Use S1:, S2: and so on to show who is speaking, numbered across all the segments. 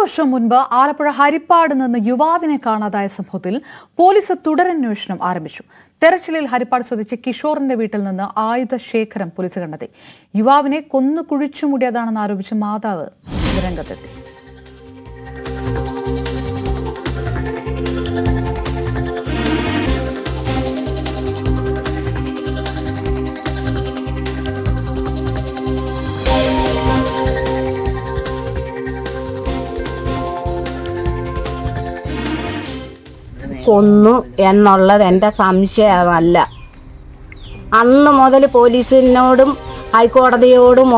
S1: വർഷം മുൻപ് ആലപ്പുഴ ഹരിപ്പാട് നിന്ന് യുവാവിനെ കാണാതായ സംഭവത്തിൽ പോലീസ് തുടരന്വേഷണം ആരംഭിച്ചു. തെരച്ചിലിൽ ഹരിപ്പാട് സ്വദേശി കിഷോറിന്റെ വീട്ടിൽ നിന്ന് ആയുധശേഖരം പോലീസ് കണ്ടെത്തി. യുവാവിനെ കൊന്നു കുഴിച്ചുമൂടിയതാണെന്ന് ആരോപിച്ച് മാതാവ് രംഗത്തെത്തി.
S2: കൊന്നു എന്നുള്ളത് എൻ്റെ സംശയമല്ല. അന്ന് മുതൽ പോലീസിനോടും ഹൈക്കോടതിയോടും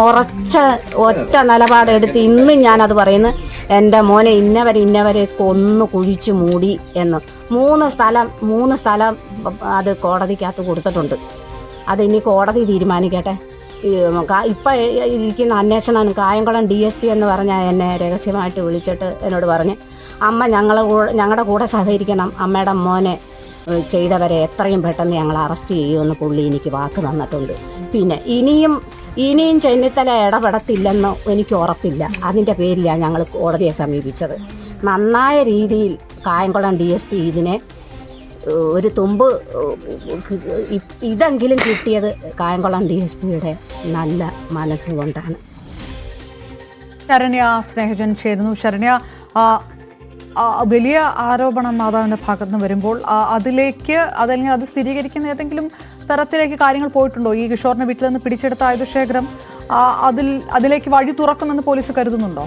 S2: ഒറ്റ നിലപാടെടുത്ത് ഇന്നും ഞാനത് പറയുന്നു, എൻ്റെ മോനെ ഇന്നവരെ കൊന്നു കുഴിച്ചു മൂടി എന്ന്. മൂന്ന് സ്ഥലം അത് കോടതിക്കകത്ത് കൊടുത്തിട്ടുണ്ട്. അതിനി കോടതി തീരുമാനിക്കട്ടെ. ഇപ്പം ഇരിക്കുന്ന അന്വേഷണം കായംകുളം DSP എന്ന് പറഞ്ഞാൽ എന്നെ രഹസ്യമായിട്ട് വിളിച്ചിട്ട് എന്നോട് പറഞ്ഞ്, അമ്മ ഞങ്ങളുടെ കൂടെ സഹകരിക്കണം, അമ്മയുടെ മോനെ ചെയ്തവരെ എത്രയും പെട്ടെന്ന് ഞങ്ങൾ അറസ്റ്റ് ചെയ്യുമെന്ന് പുള്ളി എനിക്ക് വാക്ക് തന്നിട്ടുണ്ട്. പിന്നെ ഇനിയും ചെന്നിത്തല ഇടപെടത്തില്ലെന്ന് എനിക്ക് ഉറപ്പില്ല. അതിൻ്റെ പേരിലാണ് ഞങ്ങൾ കോടതിയെ സമീപിച്ചത്. നന്നായ രീതിയിൽ കായംകുളം DSP ഇതിനെ ഒരു തുമ്പ് ഇതെങ്കിലും കിട്ടിയത് കായംകുളം DSPയുടെ നല്ല മനസ്സുകൊണ്ടാണ്.
S1: ശരണ്യ സ്നേഹജൻ ചേരുന്നു. ശരണ്യ, വലിയ ആരോപണം മാതാവിന്റെ ഭാഗത്ത് നിന്ന് വരുമ്പോൾ അതല്ലെങ്കിൽ അത് സ്ഥിരീകരിക്കുന്ന ഏതെങ്കിലും തരത്തിലേക്ക് കാര്യങ്ങൾ പോയിട്ടുണ്ടോ? ഈ കിഷോറിന്റെ വീട്ടിൽ നിന്ന് പിടിച്ചെടുത്ത ആയുധശേഖരം അതിലേക്ക് വഴി തുറക്കുമെന്ന് പോലീസ് കരുതുന്നുണ്ടോ?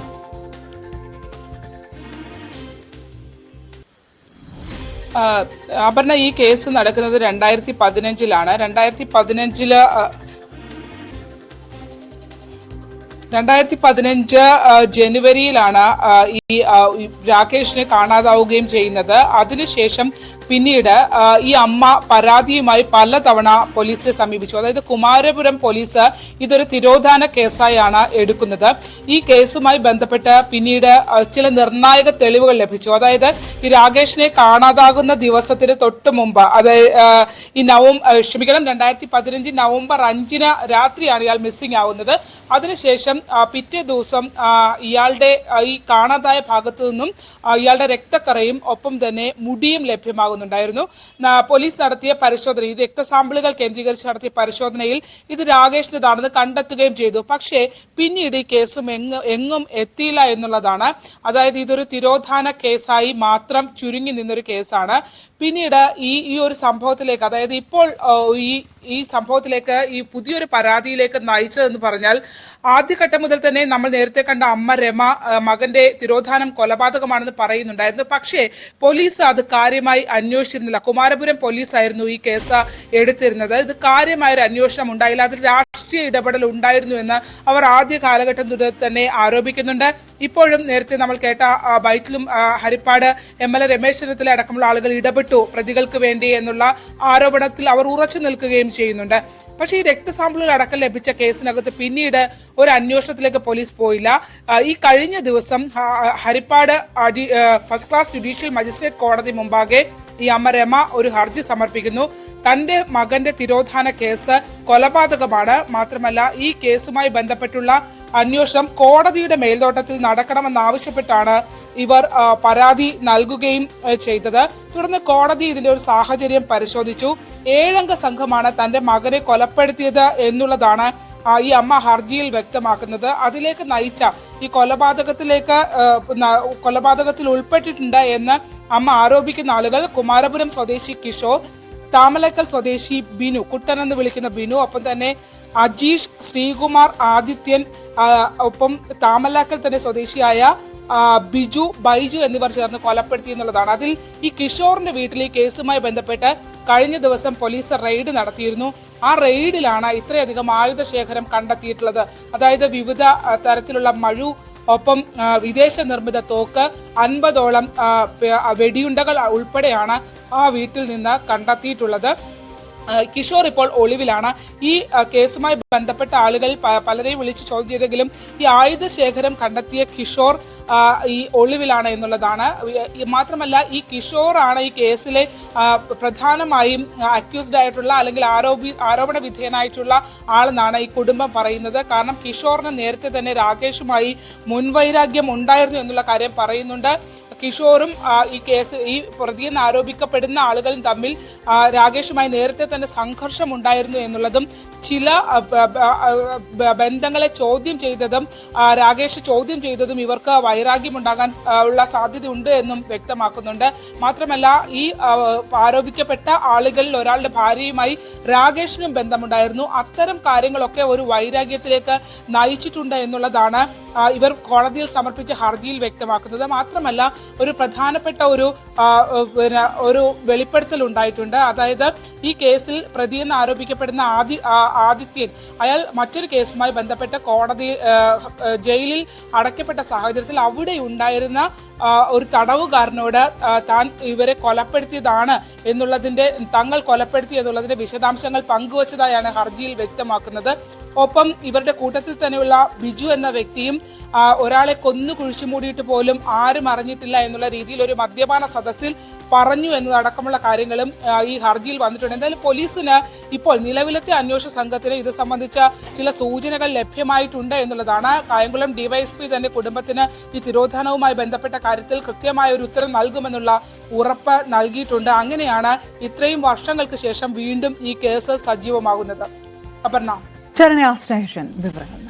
S3: അപർണ, ഈ കേസ് നടക്കുന്നത് 2015-ലാണ്. 2015 ജനുവരിയിലാണ് ഈ രാകേഷിനെ കാണാതാവുകയും ചെയ്യുന്നത്. അതിനുശേഷം പിന്നീട് ഈ അമ്മ പരാതിയുമായി പലതവണ പോലീസിനെ സമീപിച്ചു. അതായത് കുമാരപുരം പോലീസ് ഇതൊരു തിരോധാന കേസായാണ് എടുക്കുന്നത്. ഈ കേസുമായി ബന്ധപ്പെട്ട് പിന്നീട് ചില നിർണായക തെളിവുകൾ ലഭിച്ചു. അതായത് ഈ രാകേഷിനെ കാണാതാകുന്ന ദിവസത്തിന് തൊട്ട് മുമ്പ്, ഈ 2015 നവംബർ 5 രാത്രിയാണ് ഇയാൾ മിസ്സിംഗ് ആവുന്നത്. അതിനുശേഷം പിറ്റേ ദിവസം ഇയാളുടെ ഈ കാണാതായ ഭാഗത്തു നിന്നും ഇയാളുടെ രക്തക്കറയും ഒപ്പം തന്നെ മുടിയും ലഭ്യമാകുന്നുണ്ടായിരുന്നു. പോലീസ് നടത്തിയ പരിശോധന, ഈ രക്തസാമ്പിളുകൾ കേന്ദ്രീകരിച്ച് നടത്തിയ പരിശോധനയിൽ ഇത് രാകേഷിൻ്റെതാണെന്ന് കണ്ടെത്തുകയും ചെയ്തു. പക്ഷേ പിന്നീട് ഈ കേസും എങ്ങും എത്തിയില്ല എന്നുള്ളതാണ്. അതായത് ഇതൊരു തിരോധാന കേസായി മാത്രം ചുരുങ്ങി നിന്നൊരു കേസാണ്. പിന്നീട് ഈ ഒരു സംഭവത്തിലേക്ക്, അതായത് ഇപ്പോൾ ഈ സംഭവത്തിലേക്ക്, ഈ പുതിയൊരു പരാതിയിലേക്ക് നയിച്ചതെന്ന് പറഞ്ഞാൽ, ആദ്യഘട്ടം മുതൽ തന്നെ നമ്മൾ നേരത്തെ കണ്ട അമ്മ രമ മകന്റെ തിരോധാനം കൊലപാതകമാണെന്ന് പറയുന്നുണ്ടായിരുന്നു. പക്ഷേ പോലീസ് അത് കാര്യമായി അന്വേഷിച്ചിരുന്നില്ല. കുമാരപുരം പോലീസായിരുന്നു ഈ കേസ് എടുത്തിരുന്നത്. ഇത് കാര്യമായൊരു അന്വേഷണം ഉണ്ടായില്ല. അതിൽ രാഷ്ട്രീയ ഇടപെടൽ ഉണ്ടായിരുന്നു എന്ന് അവർ ആദ്യ കാലഘട്ടം മുതൽ തന്നെ ആരോപിക്കുന്നുണ്ട്. ഇപ്പോഴും നേരത്തെ നമ്മൾ കേട്ട ബൈറ്റിലും ഹരിപ്പാട് MLA രമേശ് ചെന്നിത്തല അടക്കമുള്ള ആളുകൾ ഇടപെട്ടു പ്രതികൾക്ക് വേണ്ടി എന്നുള്ള ആരോപണത്തിൽ അവർ ഉറച്ചു നിൽക്കുകയും ചെയ്യുന്നുണ്ട്. പക്ഷേ ഈ രക്തസാമ്പിളുകൾ അടക്കം ലഭിച്ച കേസിനകത്ത് പിന്നീട് ഒരു അന്വേഷണത്തിലേക്ക് പോലീസ് പോയില്ല. ഈ കഴിഞ്ഞ ദിവസം Haripad first class judicial magistrate കോടതി മുമ്പാകെ ഈ അമ്മ രമ ഒരു ഹർജി സമർപ്പിക്കുന്നു. തന്റെ മകന്റെ തിരോധാന കേസ് കൊലപാതകമാണ്, മാത്രമല്ല ഈ കേസുമായി ബന്ധപ്പെട്ടുള്ള അന്വേഷണം കോടതിയുടെ മേൽനോട്ടത്തിൽ നടക്കണമെന്നാവശ്യപ്പെട്ടാണ് ഇവർ പരാതി നൽകുകയും ചെയ്തത്. തുടർന്ന് കോടതി ഇതിന്റെ ഒരു സാഹചര്യം പരിശോധിച്ചു. 7 അംഗ സംഘമാണ് തന്റെ മകനെ കൊലപ്പെടുത്തിയത് എന്നുള്ളതാണ് ഈ അമ്മ ഹർജിയിൽ വ്യക്തമാക്കുന്നത്. അതിലേക്ക് നയിച്ച ഈ കൊലപാതകത്തിൽ ഉൾപ്പെട്ടിട്ടുണ്ട് എന്ന് അമ്മ ആരോപിക്കുന്ന ആളുകൾ കുമാരപുരം സ്വദേശി കിഷോർ, താമലക്കൽ സ്വദേശി ബിനു, കുട്ടൻ എന്ന് വിളിക്കുന്ന ബിനു, ഒപ്പം തന്നെ അജീഷ്, ശ്രീകുമാർ, ആദിത്യൻ, ഒപ്പം താമലക്കൽ തന്നെ സ്വദേശിയായ ബൈജു എന്നിവർ ചേർന്ന് കൊലപ്പെടുത്തി എന്നുള്ളതാണ്. അതിൽ ഈ കിഷോറിന്റെ വീട്ടിൽ ഈ കേസുമായി ബന്ധപ്പെട്ട് കഴിഞ്ഞ ദിവസം പോലീസ് റെയ്ഡ് നടത്തിയിരുന്നു. ആ റെയ്ഡിലാണ് ഇത്രയധികം ആയുധശേഖരം കണ്ടെത്തിയിട്ടുള്ളത്. അതായത് വിവിധ തരത്തിലുള്ള മഴു, ഒപ്പം വിദേശ നിർമ്മിത തോക്ക്, 50ഓളം വെടിയുണ്ടകൾ ഉൾപ്പെടെയാണ് ആ വീട്ടിൽ നിന്ന് കണ്ടെത്തിയിട്ടുള്ളത്. കിഷോർ ഇപ്പോൾ ഒളിവിലാണ്. ഈ കേസുമായി ബന്ധപ്പെട്ട ആളുകൾ പലരെയും വിളിച്ച് ചോദ്യം ചെയ്തെങ്കിലും ഈ ആയുധ ശേഖരം കണ്ടെത്തിയ കിഷോർ ഈ ഒളിവിലാണ് എന്നുള്ളതാണ്. മാത്രമല്ല ഈ കിഷോറാണ് ഈ കേസിലെ പ്രധാനമായും അക്യൂസ്ഡ് ആയിട്ടുള്ള അല്ലെങ്കിൽ ആരോപണ വിധേയനായിട്ടുള്ള ആളെന്നാണ് ഈ കുടുംബം പറയുന്നത്. കാരണം കിഷോറിന് നേരത്തെ തന്നെ രാകേഷുമായി മുൻവൈരാഗ്യം ഉണ്ടായിരുന്നു എന്നുള്ള കാര്യം പറയുന്നുണ്ട്. കിഷോറും ഈ പ്രതിയെന്ന് ആരോപിക്കപ്പെടുന്ന ആളുകളും തമ്മിൽ രാകേഷുമായി നേരത്തെ തന്നെ സംഘർഷമുണ്ടായിരുന്നു എന്നുള്ളതും ചില ബന്ധങ്ങളെ ചോദ്യം ചെയ്തതും രാകേഷ് ചോദ്യം ചെയ്തതും ഇവർക്ക് വൈരാഗ്യമുണ്ടാകാൻ ഉള്ള സാധ്യതയുണ്ട് എന്നും വ്യക്തമാക്കുന്നുണ്ട്. മാത്രമല്ല ഈ ആരോപിക്കപ്പെട്ട ആളുകളിൽ ഒരാളുടെ ഭാര്യയുമായി രാകേഷിനും ബന്ധമുണ്ടായിരുന്നു. അത്തരം കാര്യങ്ങളൊക്കെ ഒരു വൈരാഗ്യത്തിലേക്ക് നയിച്ചിട്ടുണ്ട് എന്നുള്ളതാണ് ഇവർ കോടതിയിൽ സമർപ്പിച്ച ഹർജിയിൽ വ്യക്തമാക്കുന്നത്. മാത്രമല്ല ഒരു പ്രധാനപ്പെട്ട ഒരു വെളിപ്പെടുത്തൽ ഉണ്ടായിട്ടുണ്ട്. അതായത് ഈ കേസിൽ പ്രതിയെന്ന് ആരോപിക്കപ്പെടുന്ന ആദിത്യൻ അയാൾ മറ്റൊരു കേസുമായി ബന്ധപ്പെട്ട് ജയിലിൽ അടയ്ക്കപ്പെട്ട സാഹചര്യത്തിൽ അവിടെ ഉണ്ടായിരുന്ന ഒരു തടവുകാരനോട് താൻ ഇവരെ കൊലപ്പെടുത്തിയതാണ് തങ്ങൾ കൊലപ്പെടുത്തി എന്നുള്ളതിന്റെ വിശദാംശങ്ങൾ പങ്കുവച്ചതായാണ് ഹർജിയിൽ വ്യക്തമാക്കുന്നത്. ഒപ്പം ഇവരുടെ കൂട്ടത്തിൽ തന്നെയുള്ള ബിജു എന്ന വ്യക്തിയും ഒരാളെ കൊന്നു കുഴിച്ചുമൂടിയിട്ട് പോലും ആരും അറിഞ്ഞിട്ടില്ല എന്നുള്ള രീതിയിൽ ഒരു മദ്യപാന സദസ്സിൽ പറഞ്ഞു എന്നതടക്കമുള്ള കാര്യങ്ങളും ഈ ഹർജിയിൽ വന്നിട്ടുണ്ട്. എന്തായാലും പോലീസിന് ഇപ്പോൾ നിലവിലത്തെ അന്വേഷണ സംഘത്തിന് ഇത് സംബന്ധിച്ച ചില സൂചനകൾ ലഭ്യമായിട്ടുണ്ട് എന്നുള്ളതാണ്. കായംകുളം ഡിവൈഎസ്പി തന്നെ കുടുംബത്തിന് ഈ തിരോധാനവുമായി ബന്ധപ്പെട്ട കാര്യത്തിൽ കൃത്യമായ ഒരു ഉത്തരം നൽകുമെന്നുള്ള ഉറപ്പ് നൽകിയിട്ടുണ്ട്. അങ്ങനെയാണ് ഇത്രയും വർഷങ്ങൾക്ക് ശേഷം വീണ്ടും ഈ കേസ് സജീവമാകുന്നത്. അപർണ,
S1: ചരണ്യ സ്നേഹൻ വിവരങ്ങൾ.